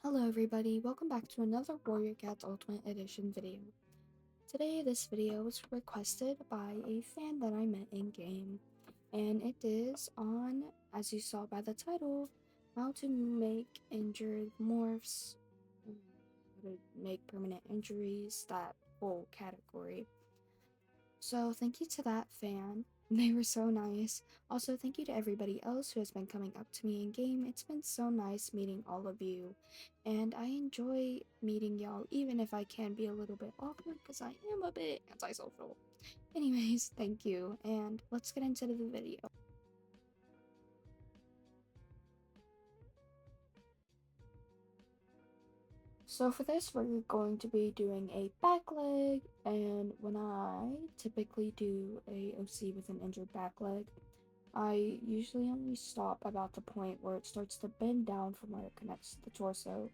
Hello everybody, welcome back to another Warrior Cats Ultimate Edition video. Today this video was requested by a fan that I met in game, and it is on, as you saw by the title, how to make injured morphs, how to make permanent injuries, that whole category. So thank you to that fan. They were so nice. Also, thank you to everybody else who has been coming up to me in game. It's been so nice meeting all of you. And I enjoy meeting y'all, even if I can be a little bit awkward because I am a bit antisocial. Anyways, thank you. And let's get into the video. So for this, we're going to be doing a back leg, and when I typically do a OC with an injured back leg, I usually only stop about the point where it starts to bend down from where it connects to the torso.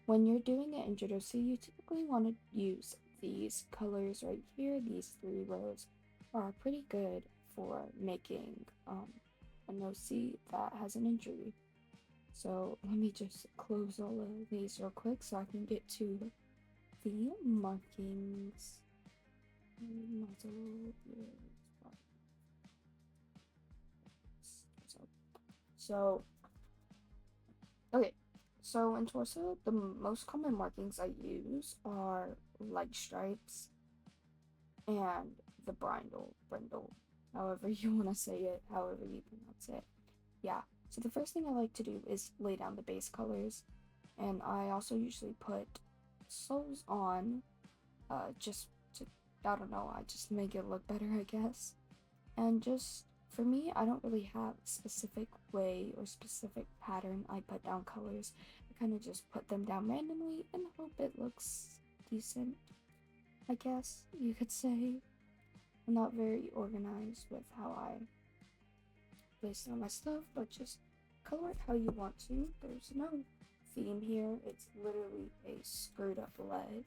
When you're doing an injured OC, you typically want to use these colors right here. These three rows are pretty good for making an OC that has an injury. So let me just close all of these real quick so I can get to the markings. So, okay. So in torso, the most common markings I use are leg stripes and the brindle, however you want to say it, however you pronounce it. Yeah. So the first thing I like to do is lay down the base colors, and I also usually put soles on, just to, I don't know, I just make it look better, I guess. And just, for me, I don't really have a specific way or specific pattern I put down colors. I kind of just put them down randomly and hope it looks decent, I guess you could say. I'm not very organized with how I place down my stuff, but just color it how you want to. There's no theme here. It's literally a screwed up leg.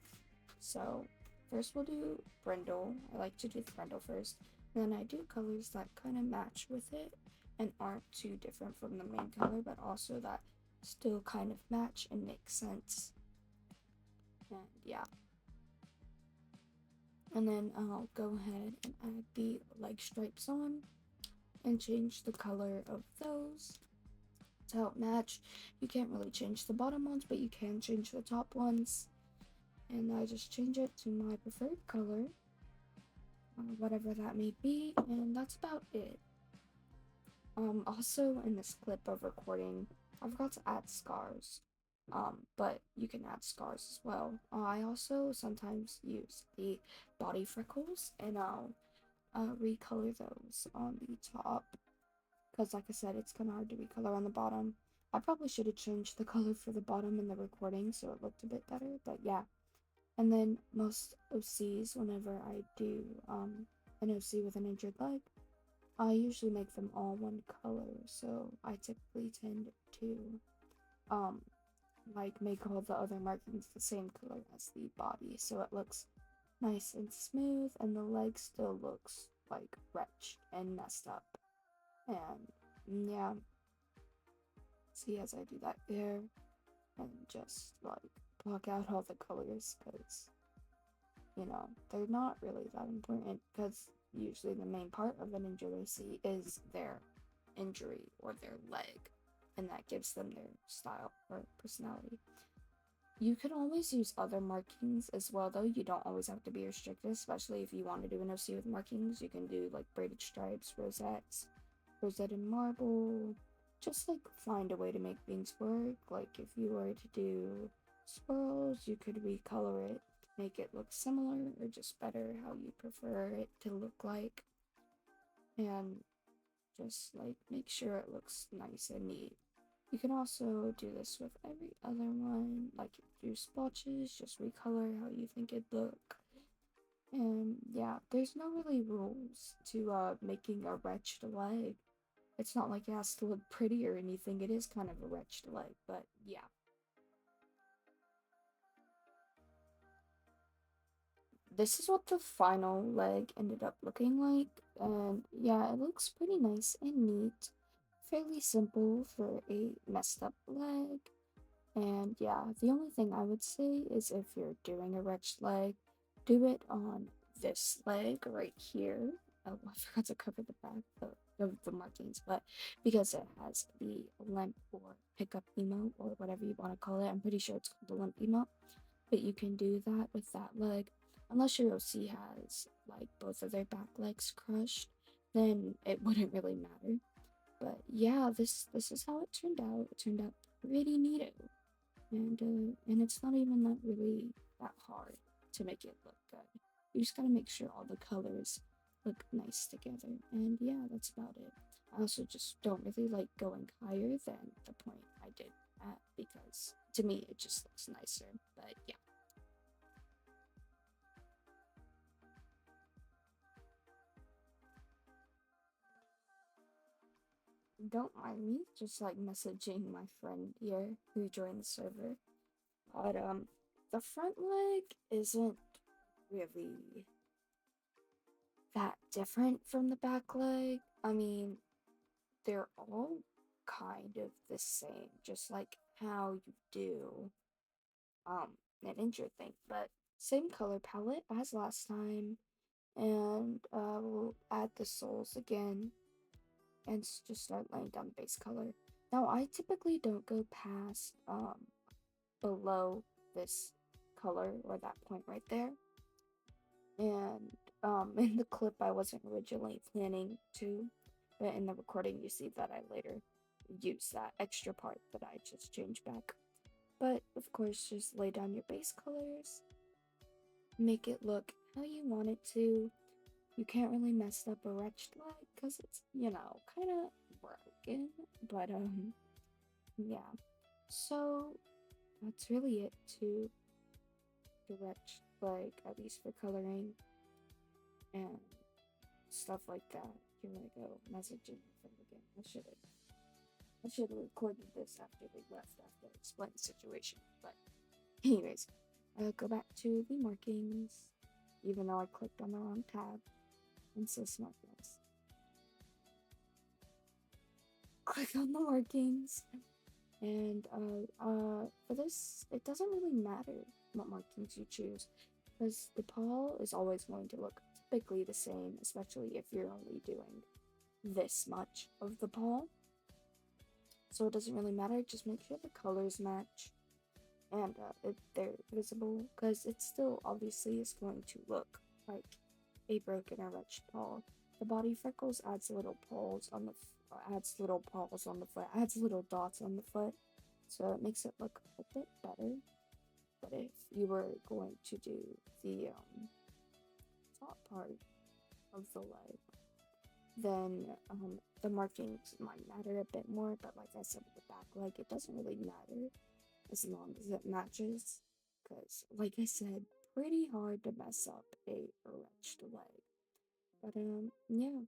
So first we'll do brindle. I like to do the brindle first. Then I do colors that kind of match with it and aren't too different from the main color, but also that still kind of match and make sense. And yeah. And then I'll go ahead and add the leg stripes on and change the color of those to help match. You can't really change the bottom ones, but you can change the top ones. And I just change it to my preferred color, whatever that may be, and that's about it. Also in this clip of recording, I forgot to add scars, but you can add scars as well. I also sometimes use the body freckles, and I'll recolor those on the top, because like I said, it's kind of hard to recolor on the bottom. I probably should have changed the color for the bottom in the recording so it looked a bit better, but yeah. And then most OCs, whenever I do an OC with an injured leg, I usually make them all one color. So I typically tend to like make all the other markings the same color as the body, so it looks nice and smooth, and the leg still looks like wretched and messed up. And yeah, see, as I do that there, and just like block out all the colors, because they're not really that important, because usually the main part of an injured OC is their injury or their leg, and that gives them their style or personality. You can always use other markings as well, though. You don't always have to be restricted, especially if you want to do an OC with markings. You can do like braided stripes, rosettes, rosette and marble. Just like find a way to make things work. Like if you were to do swirls, you could recolor it, make it look similar or just better how you prefer it to look like. And just like make sure it looks nice and neat. You can also do this with every other one, like do splotches, just recolor how you think it'd look. And yeah, there's no really rules to making a wretched leg. It's not like it has to look pretty or anything, it is kind of a wretched leg, but yeah. This is what the final leg ended up looking like, and yeah, it looks pretty nice and neat. Fairly simple for a messed up leg. And yeah, the only thing I would say is if you're doing a wretched leg, do it on this leg right here. Oh, I forgot to cover the back of the markings, but because it has the limp or pickup emote or whatever you want to call it, I'm pretty sure it's called the limp emote. But you can do that with that leg, unless your OC has like both of their back legs crushed, then it wouldn't really matter. But yeah, this is how it turned out. It turned out pretty neato, and it's not even that really that hard to make it look good. You just gotta make sure all the colors look nice together, and yeah, that's about it. I also just don't really like going higher than the point I did at because to me it just looks nicer. But yeah, don't mind me just like messaging my friend here who joined the server. But the front leg isn't really that different from the back leg. I mean, they're all kind of the same, just like how you do an injured thing, but same color palette as last time, and we'll add the soles again and just start laying down the base color. Now, I typically don't go past below this color or that point right there, and in the clip I wasn't originally planning to, but in the recording you see that I later use that extra part that I just changed back. But of course, just lay down your base colors, make it look how you want it to. You can't really mess up a wretched leg because it's, kind of broken, but yeah. So that's really it to the wretched leg, at least for coloring and stuff like that. Here I go, messaging my friend again. I should have recorded this after they left after I explained the situation. But anyways, go back to the markings, even though I clicked on the wrong tab and says smartness. Click on the markings, and for this, it doesn't really matter what markings you choose, because the paw is always going to look typically the same, especially if you're only doing this much of the paw. So it doesn't really matter, just make sure the colors match and they're visible, because it still obviously is going to look like a broken or wretched paw. The body freckles adds little paws on the adds little paws on the foot, adds little dots on the foot, so it makes it look a bit better. But if you were going to do the top part of the leg, then the markings might matter a bit more. But like I said with the back leg, it doesn't really matter as long as it matches. Because, like I said, pretty hard to mess up a wretched leg. But yeah,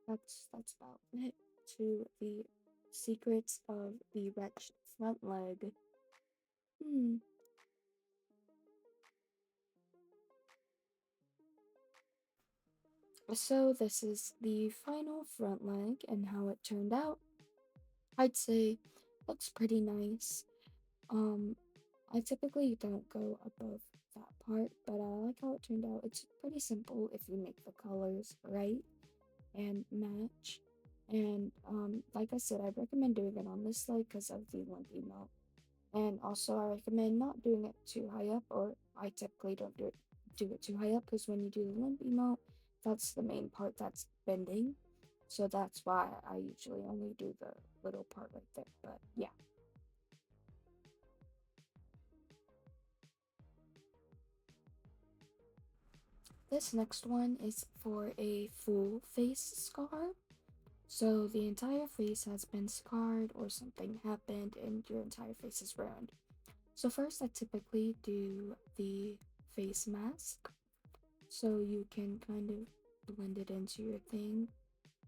that's about it to the secrets of the wretched front leg. Hmm. So this is the final front leg and how it turned out. I'd say looks pretty nice. Um, I typically don't go above that part, but I like how it turned out. It's pretty simple if you make the colors right and match. And like I said, I recommend doing it on this leg because of the lumpy melt. And also, I recommend not doing it too high up, or I typically don't do it too high up because when you do the limp emote, that's the main part that's bending. So that's why I usually only do the little part right there. But yeah, this next one is for a full face scar. So the entire face has been scarred or something happened and your entire face is ruined. So first I typically do the face mask so you can kind of blend it into your thing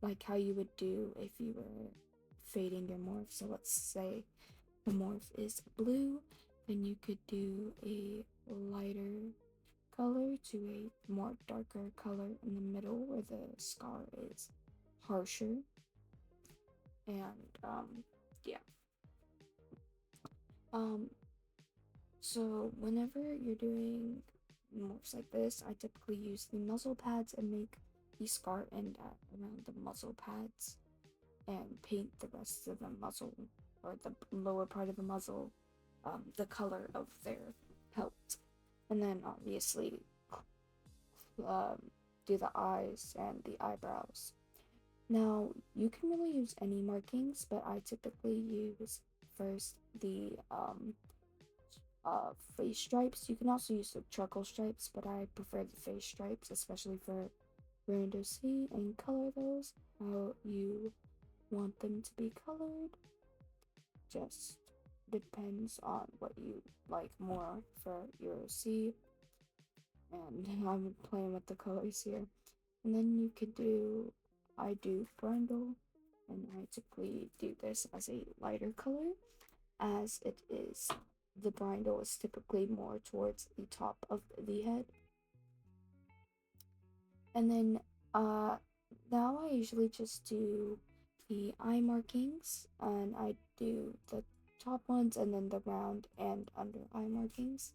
like how you would do if you were fading your morph. So let's say the morph is blue, then you could do a lighter color to a more darker color in the middle where the scar is harsher. And yeah, Um, so whenever you're doing morphs like this, I typically use the muzzle pads and make the scar end at around the muzzle pads and paint the rest of the muzzle or the lower part of the muzzle the color of their pelt. And then obviously um, do the eyes and the eyebrows. Now, you can really use any markings, but I typically use first the face stripes. You can also use the charcoal stripes, but I prefer the face stripes, especially for Rando C, and color those how you want them to be colored. Just depends on what you like more for your C. And I'm playing with the colors here. And then you could do, I do brindle, and I typically do this as a lighter color, as it is, the brindle is typically more towards the top of the head. And then, now I usually just do the eye markings, and I do the top ones and then the round and under eye markings.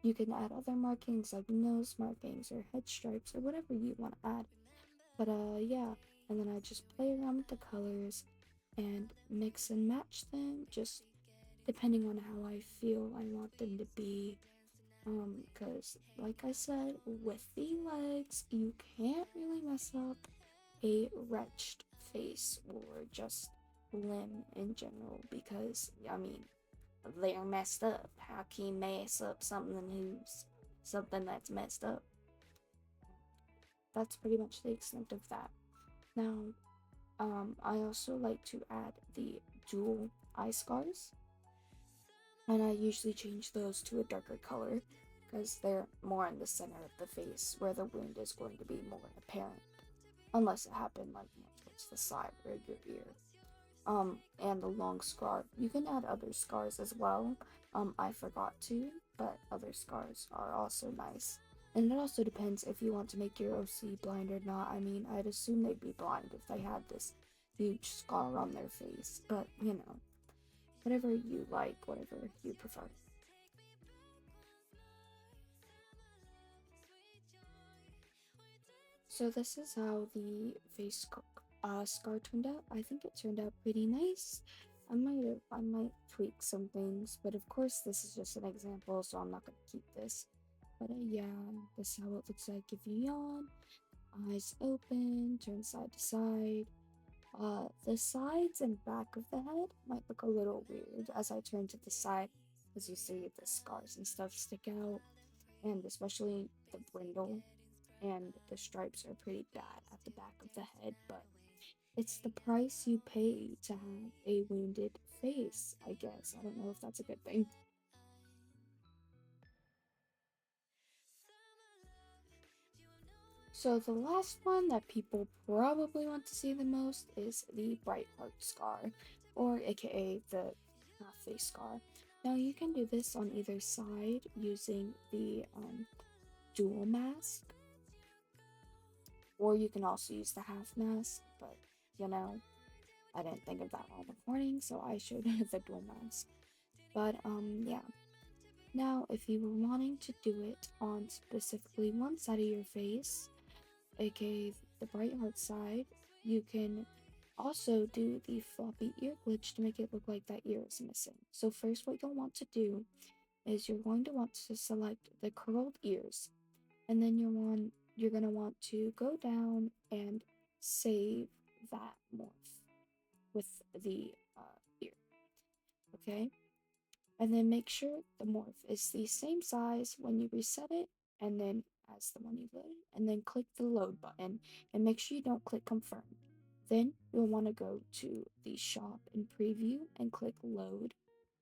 You can add other markings like nose markings or head stripes or whatever you want to add. But yeah, and then I just play around with the colors and mix and match them just depending on how I feel I want them to be. Cause like I said, with the legs, you can't really mess up a wretched face or just limb in general because I mean they're messed up. How can you mess up something that's messed up? That's pretty much the extent of that. Now, I also like to add the dual eye scars, and I usually change those to a darker color because they're more in the center of the face where the wound is going to be more apparent, unless it happened like more towards the side or your ear. And the long scar. You can add other scars as well. I forgot to, but other scars are also nice. And it also depends if you want to make your OC blind or not. I mean, I'd assume they'd be blind if they had this huge scar on their face, but you know, whatever you like, whatever you prefer. So this is how the scar turned out. I think it turned out pretty nice. I might tweak some things, but of course this is just an example, so I'm not gonna keep this. But yeah, this is how it looks like if you yawn. Eyes open, turn side to side. The sides and back of the head might look a little weird as I turn to the side, as you see the scars and stuff stick out, and especially the brindle and the stripes are pretty bad at the back of the head, but it's the price you pay to have a wounded face, I guess. I don't know if that's a good thing. So the last one that people probably want to see the most is the Brightheart scar, or aka the face scar. Now you can do this on either side using the dual mask, or you can also use the half mask, but you know, I didn't think of that all morning, so I showed the dual mask. But yeah. Now, if you were wanting to do it on specifically one side of your face, aka the Brightheart side, you can also do the floppy ear glitch to make it look like that ear is missing. So first what you'll want to do is you're going to want to select the curled ears, and then you're gonna want to go down and save that morph with the ear. Okay? And then make sure the morph is the same size when you reset it and then as the one you loaded, and then click the load button and make sure you don't click confirm. Then you'll want to go to the shop and preview and click load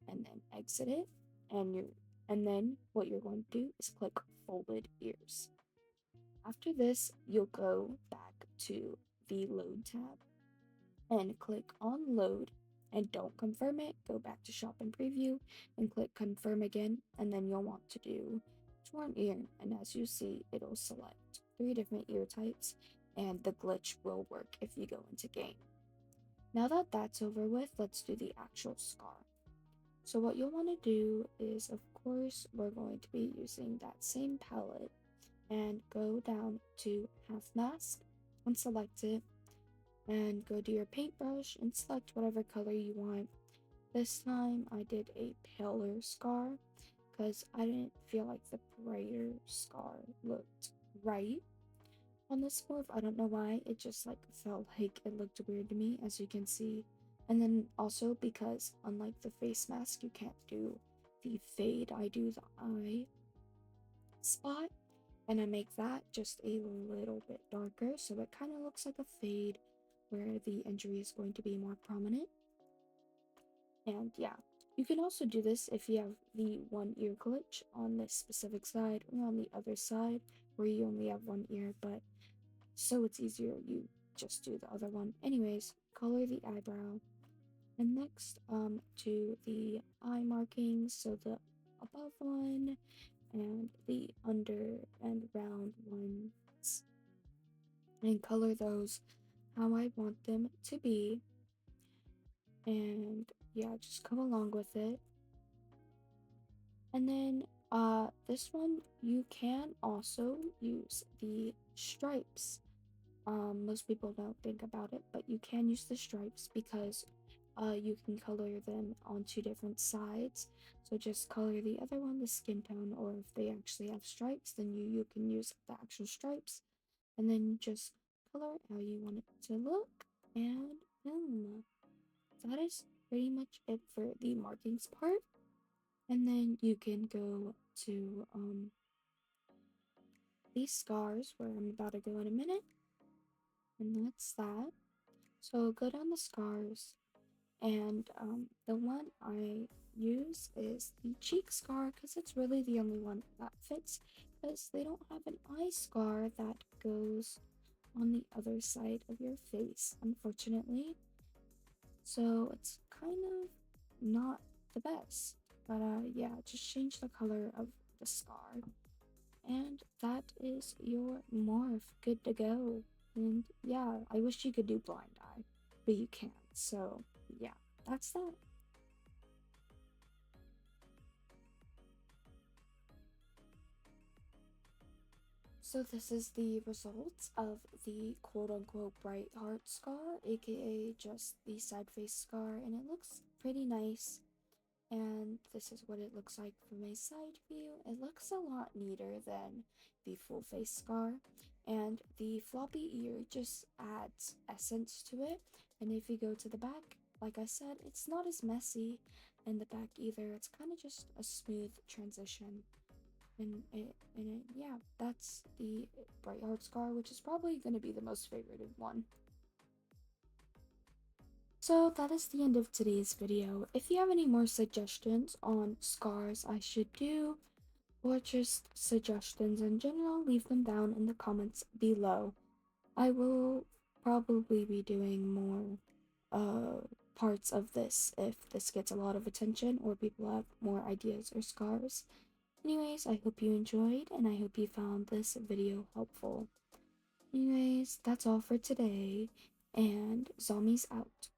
and then exit it, and then what you're going to do is click folded ears. After this, you'll go back to the load tab and click on load, and don't confirm it. Go back to shop and preview and click confirm again, and then you'll want to do torn ear, and as you see it'll select 3 different ear types, and the glitch will work if you go into game. Now that that's over with, let's do the actual scar. So what you'll want to do is, of course, we're going to be using that same palette and go down to half mask and select it and go to your paintbrush and select whatever color you want. This time I did a paler scar because I didn't feel like the brighter scar looked right on this morph. I don't know why, it just like felt like it looked weird to me, as you can see. And then also because unlike the face mask, you can't do the fade, I do the eye spot, and I make that just a little bit darker so it kind of looks like a fade where the injury is going to be more prominent. And yeah, you can also do this if you have the one ear glitch on this specific side or on the other side where you only have one ear, but so it's easier, you just do the other one. Anyways, color the eyebrow. And next, to the eye markings, so the above one and the under and round ones, and color those how I want them to be. And yeah, just come along with it. And then this one you can also use the stripes. Most people don't think about it, but you can use the stripes because you can color them on two different sides. So just color the other one the skin tone, or if they actually have stripes, then you can use the actual stripes, and then just color it how you want it to look. And that is pretty much it for the markings part. And then you can go to these scars where I'm about to go in a minute, and that's that. So go down the scars, and the one I use is the cheek scar because it's really the only one that fits, because they don't have an eye scar that goes on the other side of your face, unfortunately. So it's kind of not the best. But yeah, just change the color of the scar. And that is your morph, good to go. And yeah, I wish you could do blind eye, but you can't. So yeah, that's that. So this is the results of the quote-unquote Brightheart scar, aka just the side face scar, and it looks pretty nice. And this is what it looks like from a side view. It looks a lot neater than the full face scar, and the floppy ear just adds essence to it. And if you go to the back, like I said, it's not as messy in the back either. It's kind of just a smooth transition. Yeah, that's the Brightheart scar, which is probably going to be the most favorited one. So that is the end of today's video. If you have any more suggestions on scars I should do, or just suggestions in general, leave them down in the comments below. I will probably be doing more parts of this if this gets a lot of attention or people have more ideas or scars. Anyways, I hope you enjoyed and I hope you found this video helpful. Anyways, that's all for today, and Zombies out.